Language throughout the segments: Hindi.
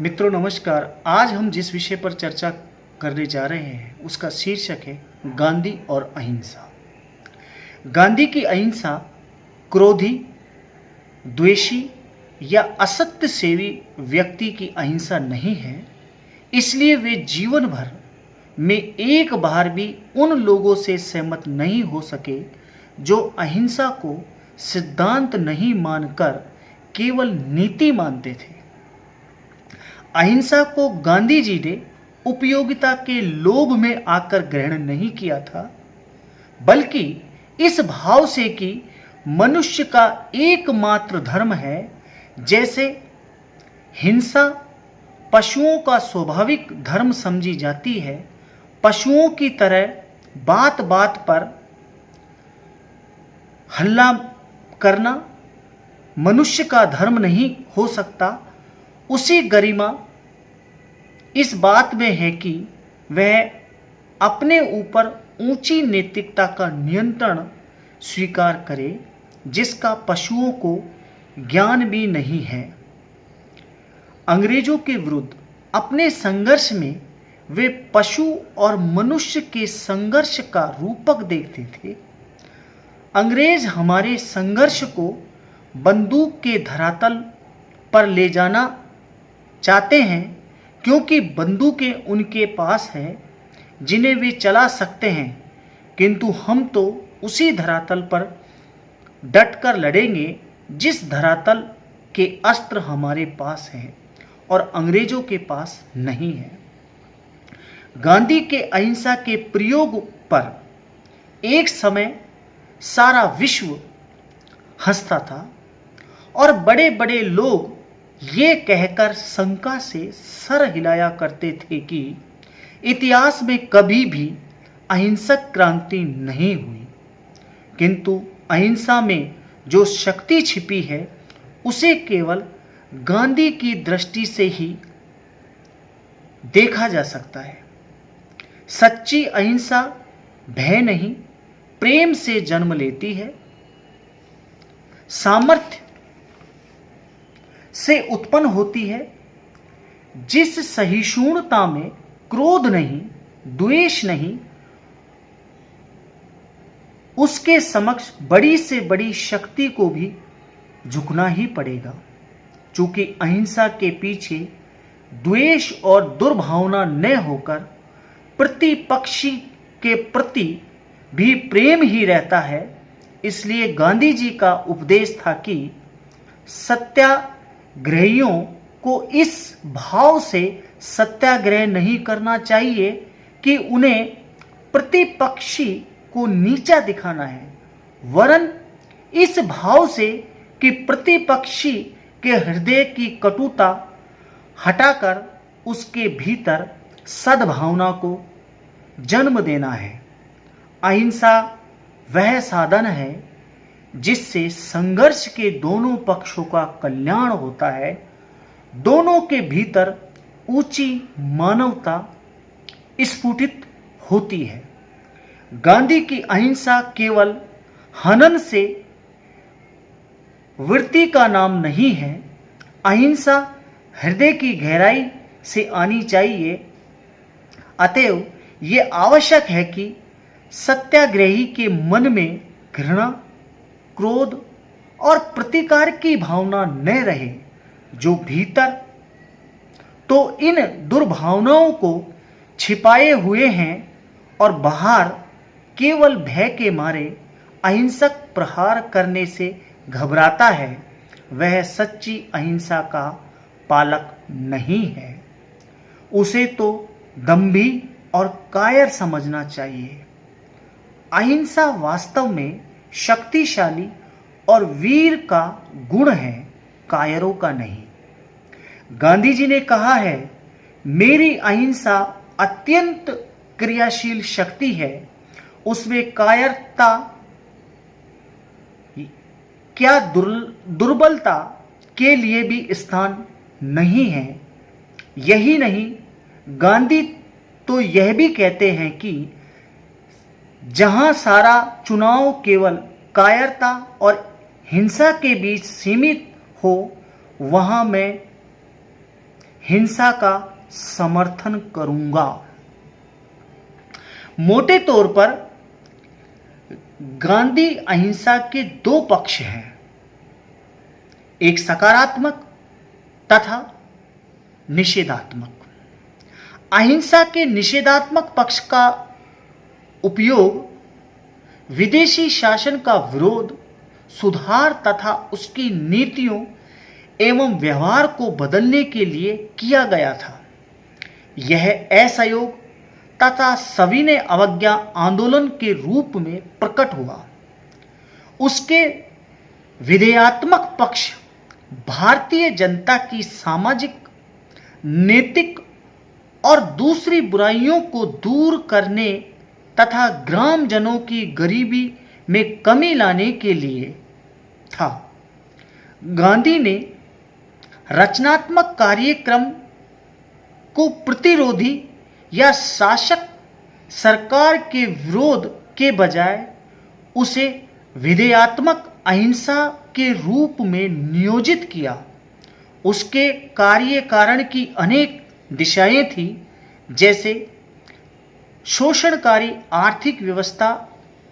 मित्रों नमस्कार। आज हम जिस विषय पर चर्चा करने जा रहे हैं उसका शीर्षक है गांधी और अहिंसा। गांधी की अहिंसा क्रोधी, द्वेषी या असत्य सेवी व्यक्ति की अहिंसा नहीं है, इसलिए वे जीवन भर में एक बार भी उन लोगों से सहमत नहीं हो सके जो अहिंसा को सिद्धांत नहीं मानकर केवल नीति मानते थे। अहिंसा को गांधी जी ने उपयोगिता के लोभ में आकर ग्रहण नहीं किया था, बल्कि इस भाव से कि मनुष्य का एकमात्र धर्म है। जैसे हिंसा पशुओं का स्वाभाविक धर्म समझी जाती है, पशुओं की तरह बात बात पर हल्ला करना मनुष्य का धर्म नहीं हो सकता, उसी गरिमा इस बात में है कि वह अपने ऊपर ऊंची नैतिकता का नियंत्रण स्वीकार करे जिसका पशुओं को ज्ञान भी नहीं है। अंग्रेजों के विरुद्ध अपने संघर्ष में वे पशु और मनुष्य के संघर्ष का रूपक देखते थे। अंग्रेज हमारे संघर्ष को बंदूक के धरातल पर ले जाना चाहते हैं, क्योंकि बंदूकें उनके पास हैं जिन्हें वे चला सकते हैं, किंतु हम तो उसी धरातल पर डटकर लड़ेंगे जिस धरातल के अस्त्र हमारे पास हैं और अंग्रेजों के पास नहीं है। गांधी के अहिंसा के प्रयोग पर एक समय सारा विश्व हंसता था और बड़े बड़े लोग ये कहकर शंका से सर हिलाया करते थे कि इतिहास में कभी भी अहिंसक क्रांति नहीं हुई, किंतु अहिंसा में जो शक्ति छिपी है उसे केवल गांधी की दृष्टि से ही देखा जा सकता है। सच्ची अहिंसा भय नहीं, प्रेम से जन्म लेती है, सामर्थ्य से उत्पन्न होती है। जिस सहिष्णुता में क्रोध नहीं, द्वेष नहीं, उसके समक्ष बड़ी से बड़ी शक्ति को भी झुकना ही पड़ेगा। चूंकि अहिंसा के पीछे द्वेष और दुर्भावना न होकर प्रतिपक्षी के प्रति भी प्रेम ही रहता है, इसलिए गांधी जी का उपदेश था कि सत्याग्रहियों को इस भाव से सत्याग्रह नहीं करना चाहिए कि उन्हें प्रतिपक्षी को नीचा दिखाना है, वरन इस भाव से कि प्रतिपक्षी के हृदय की कटुता हटाकर उसके भीतर सद्भावना को जन्म देना है। अहिंसा वह साधन है जिससे संघर्ष के दोनों पक्षों का कल्याण होता है, दोनों के भीतर ऊंची मानवता स्फुटित होती है। गांधी की अहिंसा केवल हनन से वृत्ति का नाम नहीं है, अहिंसा हृदय की गहराई से आनी चाहिए। अतएव ये आवश्यक है कि सत्याग्रही के मन में घृणा, क्रोध और प्रतिकार की भावना न रहे, जो भीतर तो इन दुर्भावनाओं को छिपाए हुए हैं और बाहर केवल भय के मारे अहिंसक प्रहार करने से घबराता है, वह सच्ची अहिंसा का पालक नहीं है। उसे तो दंभी और कायर समझना चाहिए। अहिंसा वास्तव में शक्तिशाली और वीर का गुण है, कायरों का नहीं। गांधी जी ने कहा है, मेरी अहिंसा अत्यंत क्रियाशील शक्ति है, उसमें कायरता क्या दुर्बलता के लिए भी स्थान नहीं है। यही नहीं, गांधी तो यह भी कहते हैं कि जहां सारा चुनाव केवल कायरता और हिंसा के बीच सीमित हो, वहां मैं हिंसा का समर्थन करूंगा। मोटे तौर पर गांधी अहिंसा के दो पक्ष हैं, एक सकारात्मक तथा निषेधात्मक। अहिंसा के निषेधात्मक पक्ष का उपयोग विदेशी शासन का विरोध, सुधार तथा उसकी नीतियों एवं व्यवहार को बदलने के लिए किया गया था। यह असहयोग तथा सविनय अवज्ञा आंदोलन के रूप में प्रकट हुआ। उसके विधेयात्मक पक्ष भारतीय जनता की सामाजिक, नैतिक और दूसरी बुराइयों को दूर करने तथा ग्रामजनों की गरीबी में कमी लाने के लिए था। गांधी ने रचनात्मक कार्यक्रम को प्रतिरोधी या शासक सरकार के विरोध के बजाय उसे विधेयात्मक अहिंसा के रूप में नियोजित किया। उसके कार्य कारण की अनेक दिशाएं थी, जैसे शोषणकारी आर्थिक व्यवस्था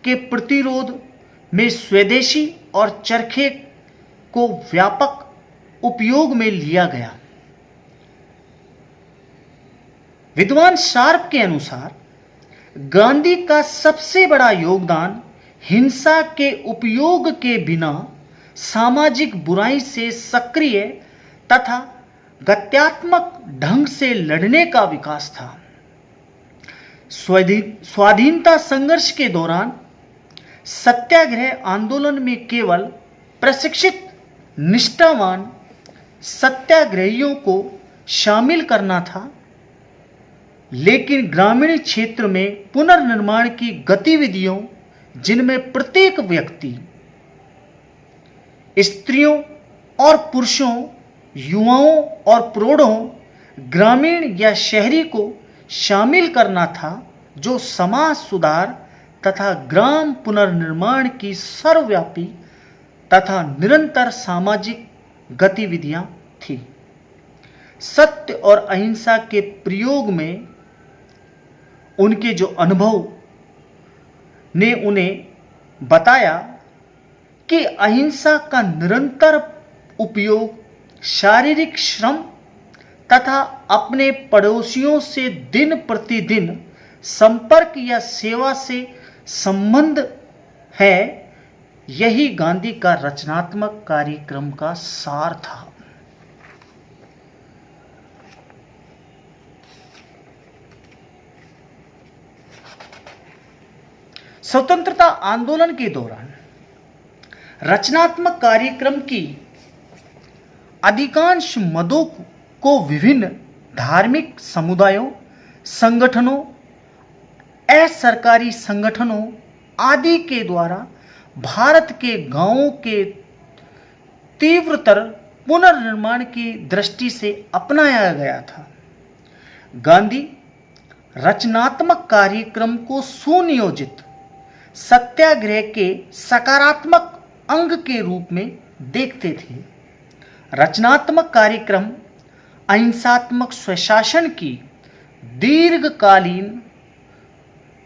के प्रतिरोध में स्वदेशी और चरखे को व्यापक उपयोग में लिया गया। विद्वान शार्प के अनुसार गांधी का सबसे बड़ा योगदान हिंसा के उपयोग के बिना सामाजिक बुराई से सक्रिय तथा गत्यात्मक ढंग से लड़ने का विकास था। स्वाधीनता संघर्ष के दौरान सत्याग्रह आंदोलन में केवल प्रशिक्षित निष्ठावान सत्याग्रहियों को शामिल करना था, लेकिन ग्रामीण क्षेत्र में पुनर्निर्माण की गतिविधियों, जिनमें प्रत्येक व्यक्ति, स्त्रियों और पुरुषों, युवाओं और प्रौढ़ों, ग्रामीण या शहरी को शामिल करना था, जो समाज सुधार तथा ग्राम पुनर्निर्माण की सर्वव्यापी तथा निरंतर सामाजिक गतिविधियां थी। सत्य और अहिंसा के प्रयोग में उनके जो अनुभव ने उन्हें बताया कि अहिंसा का निरंतर उपयोग शारीरिक श्रम तथा अपने पड़ोसियों से दिन प्रतिदिन संपर्क या सेवा से संबंध है, यही गांधी का रचनात्मक कार्यक्रम का सार था। स्वतंत्रता आंदोलन के दौरान रचनात्मक कार्यक्रम की अधिकांश मदों को विभिन्न धार्मिक समुदायों, संगठनों, असरकारी संगठनों आदि के द्वारा भारत के गांवों के तीव्रतर पुनर्निर्माण की दृष्टि से अपनाया गया था। गांधी रचनात्मक कार्यक्रम को सुनियोजित सत्याग्रह के सकारात्मक अंग के रूप में देखते थे। रचनात्मक कार्यक्रम अहिंसात्मक स्वशासन की दीर्घकालीन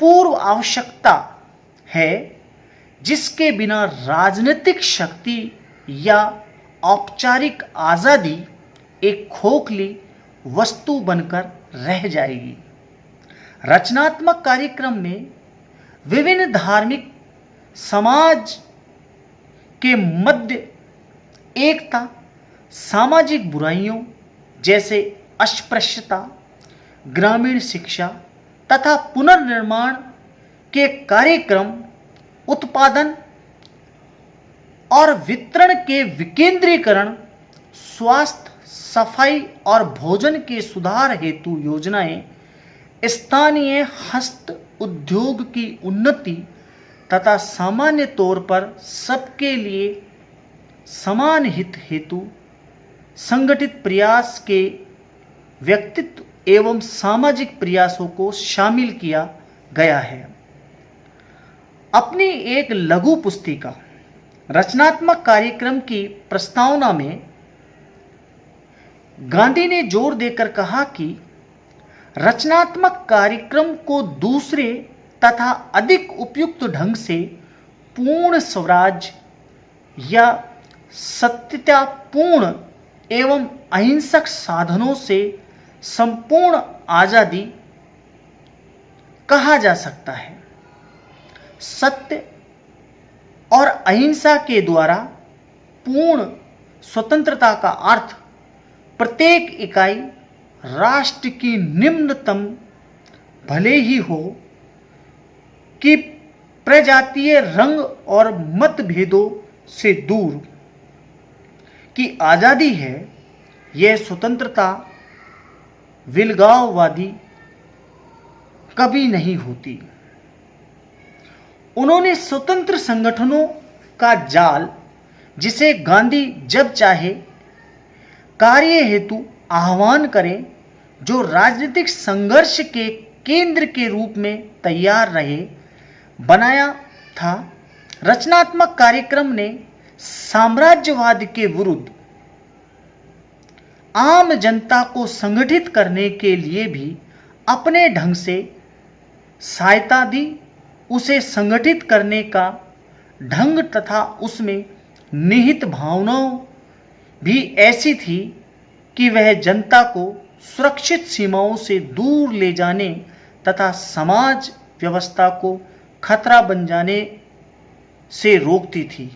पूर्व आवश्यकता है, जिसके बिना राजनीतिक शक्ति या औपचारिक आज़ादी एक खोखली वस्तु बनकर रह जाएगी। रचनात्मक कार्यक्रम में विभिन्न धार्मिक समाज के मध्य एकता, सामाजिक बुराइयों जैसे अस्पृश्यता, ग्रामीण शिक्षा तथा पुनर्निर्माण के कार्यक्रम, उत्पादन और वितरण के विकेंद्रीकरण, स्वास्थ्य, सफाई और भोजन के सुधार हेतु योजनाएं, स्थानीय हस्त उद्योग की उन्नति तथा सामान्य तौर पर सबके लिए समान हित हेतु संगठित प्रयास के व्यक्तित्व एवं सामाजिक प्रयासों को शामिल किया गया है। अपनी एक लघु पुस्तिका रचनात्मक कार्यक्रम की प्रस्तावना में गांधी ने जोर देकर कहा कि रचनात्मक कार्यक्रम को दूसरे तथा अधिक उपयुक्त ढंग से पूर्ण स्वराज या सत्यतापूर्ण एवं अहिंसक साधनों से संपूर्ण आजादी कहा जा सकता है। सत्य और अहिंसा के द्वारा पूर्ण स्वतंत्रता का अर्थ प्रत्येक इकाई राष्ट्र की निम्नतम भले ही हो कि प्रजातीय रंग और मतभेदों से दूर की आजादी है। यह स्वतंत्रता विलगाववादी कभी नहीं होती। उन्होंने स्वतंत्र संगठनों का जाल, जिसे गांधी जब चाहे कार्य हेतु आह्वान करें, जो राजनीतिक संघर्ष के केंद्र के रूप में तैयार रहे, बनाया था। रचनात्मक कार्यक्रम ने साम्राज्यवाद के विरुद्ध आम जनता को संगठित करने के लिए भी अपने ढंग से सहायता दी। उसे संगठित करने का ढंग तथा उसमें निहित भावनाओं भी ऐसी थी कि वह जनता को सुरक्षित सीमाओं से दूर ले जाने तथा समाज व्यवस्था को खतरा बन जाने से रोकती थी।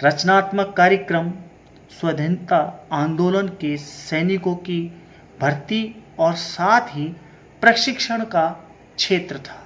रचनात्मक कार्यक्रम स्वाधीनता आंदोलन के सैनिकों की भर्ती और साथ ही प्रशिक्षण का क्षेत्र था।